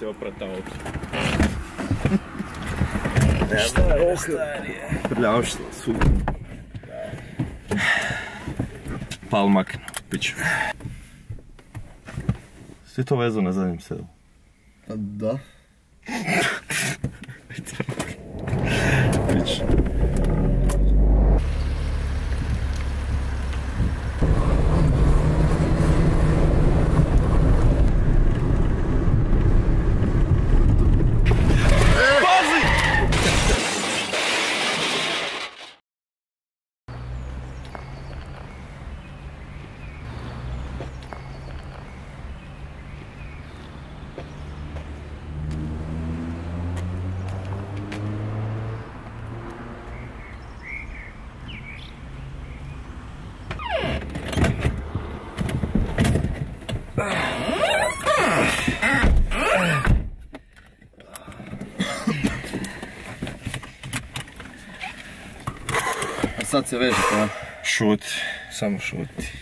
se oprati auto. Šta je starije? Prljavštvo, su. Palmak, piću. Svi to vezu na zadnjem sedu? Pa da. Piću. A sad se vežete, a? Šuti. Samo šuti.